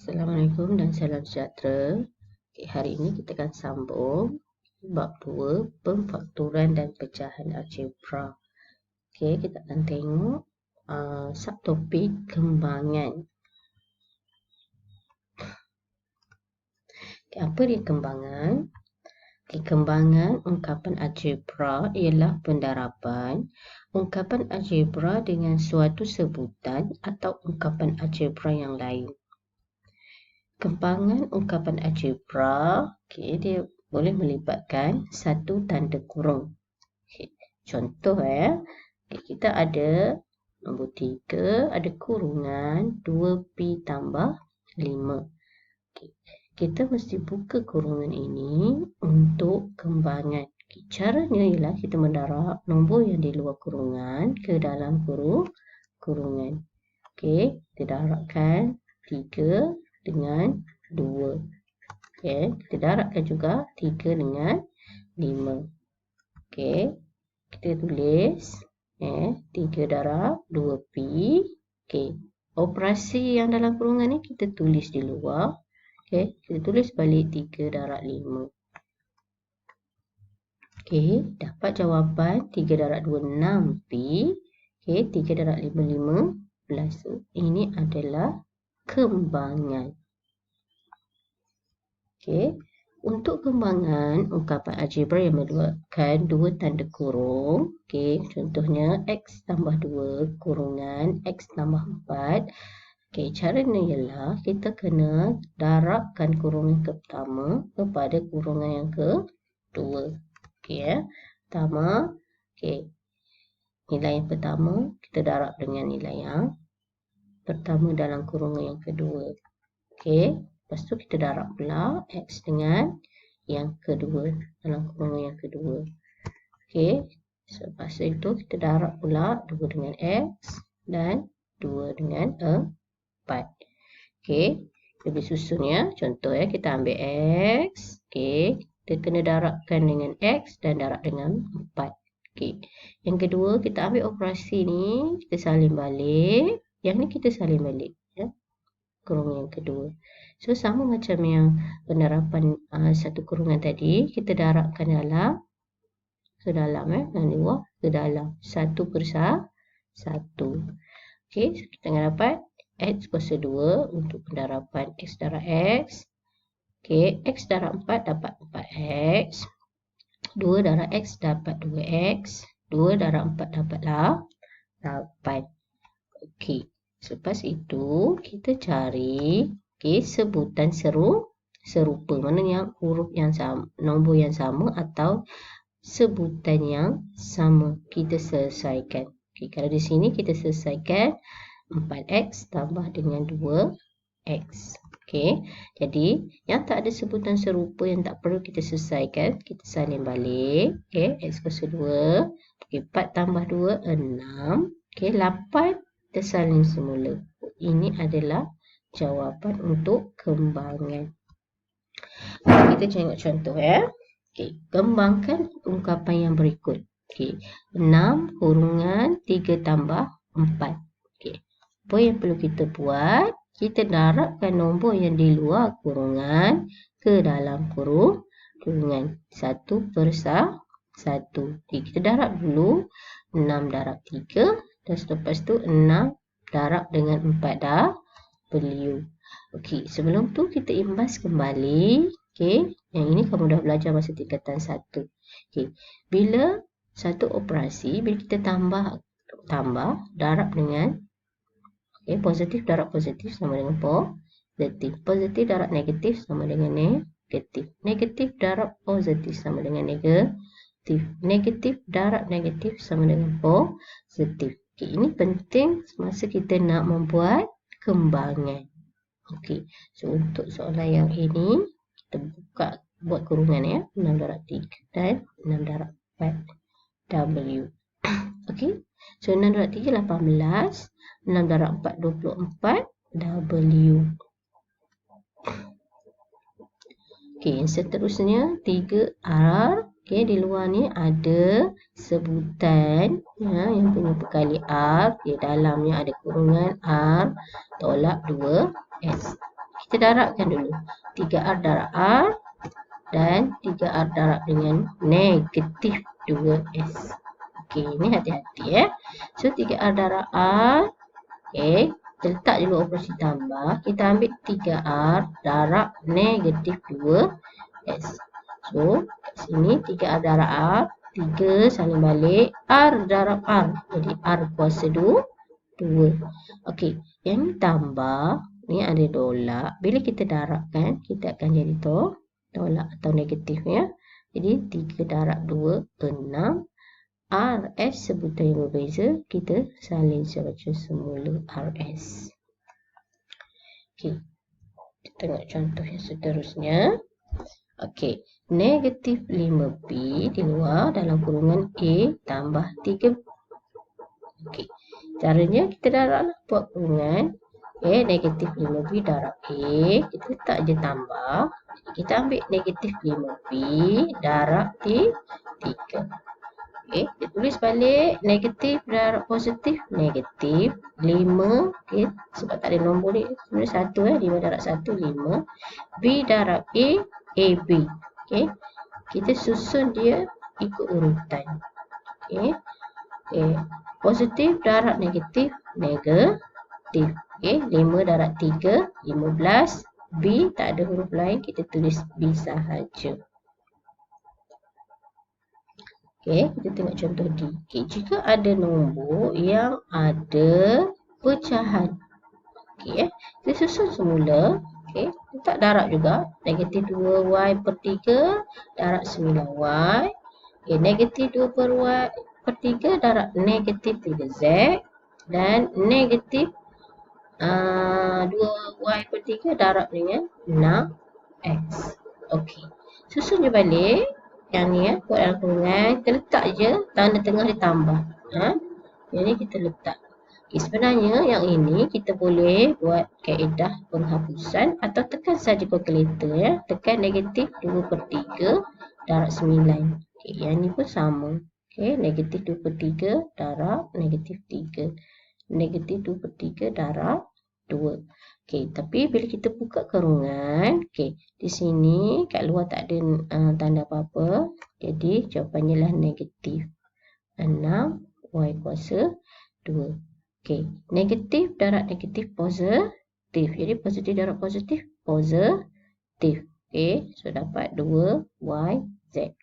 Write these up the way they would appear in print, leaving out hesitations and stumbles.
Assalamualaikum dan salam sejahtera. Hari ini kita akan sambung bab 2 pemfaktoran dan pecahan algebra. Kita akan tengok subtopik kembangan. Apa dia kembangan? Kembangan ungkapan algebra ialah pendaraban ungkapan algebra dengan suatu sebutan atau ungkapan algebra yang lain. Kembangan ungkapan algebra, dia boleh melibatkan satu tanda kurung. Contoh kita ada nombor 3, ada kurungan 2P tambah 5. Kita mesti buka kurungan ini untuk kembangan. Caranya ialah kita mendarab nombor yang di luar kurungan ke dalam kurungan. Kita darabkan 3 dengan 2. Kita darabkan juga 3 dengan 5. Kita tulis 3 darab 2P. Operasi yang dalam kurungan ni kita tulis di luar. Kita tulis balik 3 darab 5. Dapat jawapan 3 darab 2, 6P. 3 darab 5, 15. Ini adalah kembangan. Untuk kembangan ungkapan algebra yang melibatkan dua tanda kurung, contohnya x tambah 2 kurungan x tambah 4. Caranya ialah kita kena darabkan kurungan pertama kepada kurungan yang kedua. Pertama, nilai yang pertama kita darab dengan nilai yang pertama dalam kurungan yang kedua. Lepas tu kita darab pula x dengan yang kedua dalam kurungan yang kedua. Lepas itu kita darab pula 2 dengan x dan 2 dengan 4. Lebih susunnya, contoh kita ambil x. Kita kena darabkan dengan x dan darab dengan 4. Yang kedua kita ambil operasi ni, kita salin balik. Yang ni kita salin balik. Kurungan yang kedua. So, sama macam yang penerapan satu kurungan tadi. Kita darabkan ke dalam. Dan luar ke dalam. Satu per satu. So kita akan dapat x kuasa 2 untuk pendarapan x darab x. X darab 4 dapat 4x. 2 darab x dapat 2x. 2 darab 4 dapatlah 8. Selepas itu, kita cari sebutan serupa. Mana yang huruf yang sama, nombor yang sama atau sebutan yang sama. Kita selesaikan. Kalau di sini kita selesaikan 4x tambah dengan 2x. Jadi, yang tak ada sebutan serupa yang tak perlu kita selesaikan, kita salin balik. X kuasa 2. 4 tambah 2, 6. 8. Kita salin semula. Ini adalah jawapan untuk kembangan. Kita tengok contoh Kembangkan ungkapan yang berikut. 6 kurungan 3 tambah 4. Apa yang perlu kita buat? Kita darabkan nombor yang di luar kurungan ke dalam kurungan. 1 per 1. Kita darab dulu 6 darab 3. Dan selepas tu 6 darab dengan 4 W. Sebelum tu kita imbas kembali. Yang ini kamu dah belajar masa tingkatan 1. Bila satu operasi, bila kita tambah, darab dengan positif darab positif sama dengan positif. Positif darab negatif sama dengan negatif. Negatif darab positif sama dengan negatif. Negatif darab negatif sama dengan positif. Ini penting semasa kita nak membuat kembangan. So untuk soalan yang ini, kita buat kurungan 6 darab 3 dan 6 darab 4 W. So 6 darab 3 18, 6 darab 4 24 W. Yang seterusnya 3R. Di luar ni ada sebutan yang punya perkali R. Di dalamnya ada kurungan R tolak 2S. kita darabkan dulu. 3R darab R dan 3R darab dengan negatif 2S. Okey, ni hati-hati ya. So 3R darab R. Okey, kita letak dulu operasi tambah. Kita ambil 3R darab negatif 2S. So, kat sini 3R darab R. 3 saling balik. R darab R. Jadi R kuasa 2. Okey, yang ni tambah. Ni ada tolak. Bila kita darabkan, kita akan jadi tolak atau negatif ya. Jadi 3 darab 2, 6. RS sebutan yang berbeza. Kita salin sebaca semula RS. Okey, kita tengok contoh yang seterusnya. Okey, negatif 5B di luar dalam kurungan A tambah 3. Okey, caranya kita darablah buat kurungan. Okey, negatif 5B darab A. Kita letak je tambah. Kita ambil negatif 5B darab 3. Okey, kita tulis balik. Negatif darab positif. Negatif 5. Okey, sebab tak ada nombor ni. Sebenarnya 1 5 darab 1, 5. B darab A, AB. Okey, kita susun dia ikut urutan. Okey. Positif darab negatif, negatif. Okey, 5 darab 3, 15. B tak ada huruf lain, kita tulis B sahaja. Okey, kita tengok contoh D. Okey, jika ada nombor yang ada pecahan. Okey, kita susun semula. Okey, letak darab juga. Negatif 2Y per 3 darab 9Y. Okey, negatif 2 per Y/3 darab negatif 3Z. Dan negatif 2Y/3 darab dengan 6X. Okey, susun je balik. Yang ni buat dalam kurungan. Kita letak je tanda tengah ditambah. Jadi kita letak. Okay, sebenarnya yang ini kita boleh buat kaedah penghapusan atau tekan saja kalkulator ya. Tekan negatif 2/3 darab 9. Okay, yang ni pun sama. Okay, negatif 2/3 darab negatif 3. Negatif 2/3 darab 2. Okay, tapi bila kita buka kurungan, okay, di sini kat luar tak ada tanda apa-apa. Jadi jawapannya lah negatif 6Y kuasa 2. Okay, negatif darab negatif positif. Jadi positif darab positif, positif. Okay, so dapat 2YZ.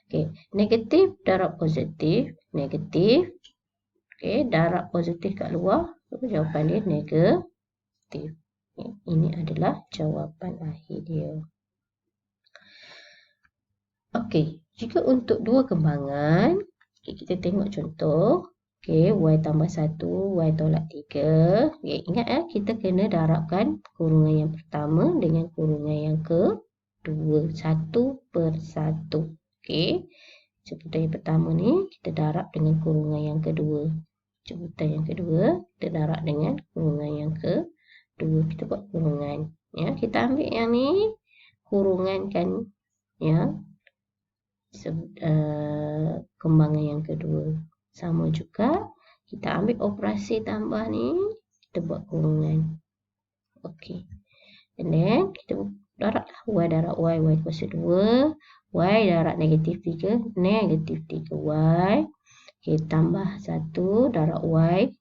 Okay, negatif darab positif, negatif. Okay, darab positif kat luar. So jawapan dia negatif. Okay, ini adalah jawapan akhir dia. Okey, jika untuk dua kembangan, okay, kita tengok contoh. Okey, Y tambah 1, Y tolak 3. Okay, ingat ya, kita kena darabkan kurungan yang pertama dengan kurungan yang kedua. 1/1. Okey, sebutan yang pertama ni kita darab dengan kurungan yang kedua. Sebutan yang kedua, kita darab dengan kurungan yang kedua. Kita buat kurungan. Ya, kita ambil yang ni, kurungan kan yang kembangan yang kedua. Sama juga, kita ambil operasi tambah ni, kita buat kurungan. Okey. And then, kita darab Y darab Y, Y kuasa 2. Y darab negatif 3, negatif 3Y. Okey, tambah 1 darab Y.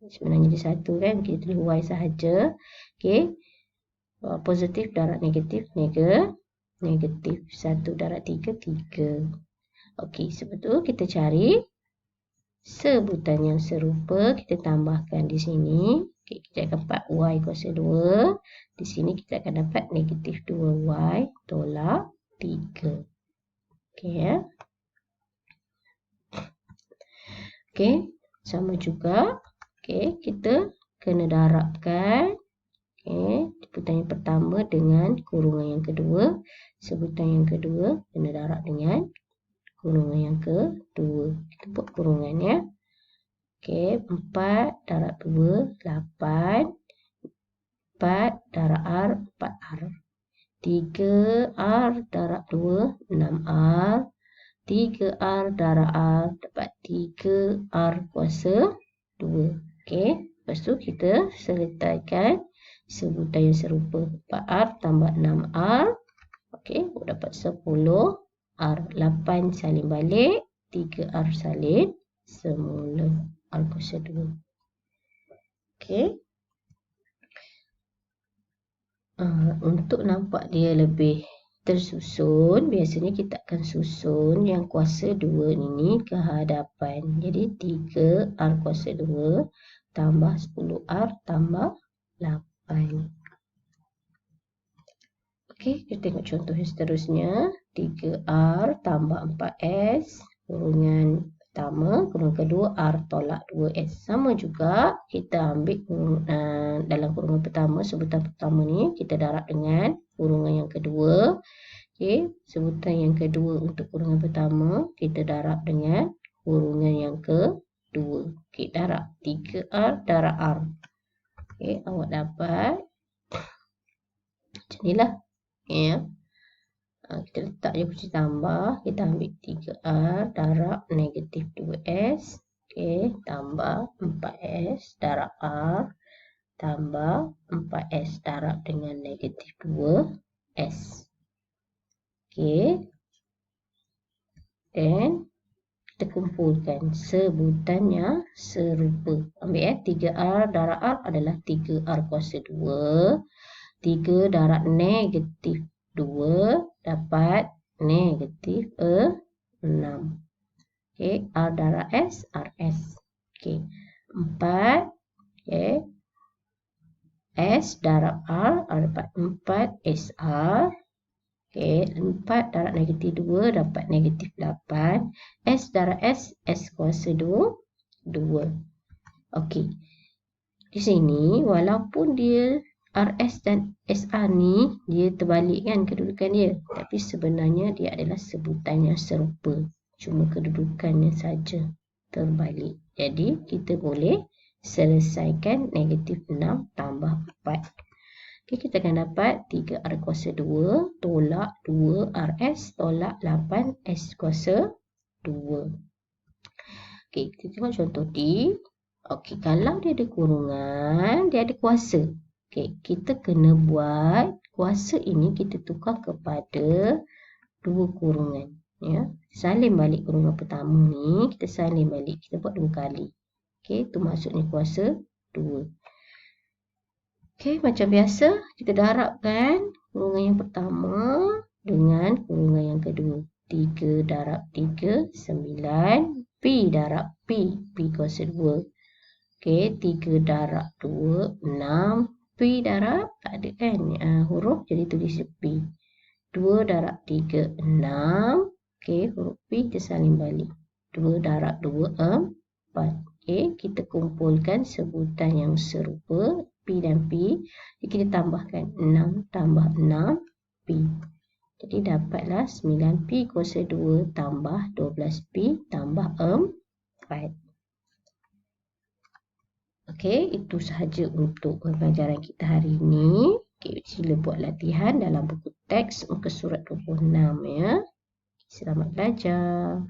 Sebenarnya dia 1 kan, kita tulis Y sahaja. Okey. Positif darab negatif, negatif 1 darab 3, 3. Okey, sebetulnya kita cari sebutan yang serupa, kita tambahkan di sini. Okey, kita akan dapat Y kuasa 2. Di sini kita akan dapat negatif 2Y tolak 3. Okey ya. Okey, sama juga. Okey, kita kena darabkan. Okey, sebutan yang pertama dengan kurungan yang kedua. Sebutan yang kedua kena darab dengan kurungan yang kedua. Kita buat kurungan ya. Okey, 4 darab 2, 8. 4 darab R, 4R. 3R darab 2, 6R. 3R darab R, dapat 3R kuasa 2. Okey, lepas tu kita selesaikan sebutan yang serupa. 4R tambah 6R. Okey, dapat 10R. 8 salin balik. 3R salin semula. R kuasa 2. Okey. Untuk nampak dia lebih tersusun, biasanya kita akan susun yang kuasa 2 ini ke hadapan. Jadi 3R kuasa 2 tambah 10R tambah 8. Okey, kita tengok contoh yang seterusnya. 3R tambah 4S kurungan pertama, kurungan kedua, R tolak 2S. Sama juga, kita ambil dalam kurungan pertama, sebutan pertama ni, kita darab dengan kurungan yang kedua. Okey, sebutan yang kedua untuk kurungan pertama, kita darab dengan kurungan yang kedua. Okey, darab 3R darab R. Okey, awak dapat macam inilah. Okay, ya. Kita letak je kunci tambah. Kita ambil 3R darab negatif 2S. Okay, tambah 4S darab R. Tambah 4S darab dengan negatif 2S. Okay. Dan kita kumpulkan sebutannya serupa. Ambil 3R darab R adalah 3R kuasa 2. 3 darab negatif 2 dapat negatif 6. Okey, R darab S, RS. Okey, 4. Okey, S darab R dapat 4 SR. Okey, 4 darab negatif 2 dapat negatif 8. S darab S, S kuasa 2. Okey, di sini walaupun dia RS dan SR ni dia terbalik kan kedudukan dia, tapi sebenarnya dia adalah sebutan yang serupa, cuma kedudukannya saja terbalik. Jadi kita boleh selesaikan negatif 6 tambah 4. Okay, kita akan dapat 3R kuasa 2 tolak 2RS tolak 8S kuasa 2. Okay, kita tengok contoh D. Okay, kalau dia ada kurungan, dia ada kuasa. Okay, kita kena buat kuasa ini kita tukar kepada 2 kurungan. Ya. Salin balik kurungan pertama ni, kita salin balik. Kita buat 2 kali. Okay, itu maksudnya kuasa 2. Okay, macam biasa, kita darabkan kurungan yang pertama dengan kurungan yang kedua. 3 darab 3, 9. P darab P, P kuasa 2. Okay, 3 darab 2, 6. P darab, tak ada kan huruf, jadi tulis P. 2 darab 3, 6. Okay, huruf P kita salin balik. 2 darab 2, 4. Okay, kita kumpulkan sebutan yang serupa, P dan P. Jadi kita tambahkan 6 tambah 6, P. Jadi dapatlah 9P kuasa 2 tambah 12P tambah 4. Okey, itu sahaja untuk pembelajaran kita hari ini. Okey, sila buat latihan dalam buku teks muka surat 26 ya. Selamat belajar.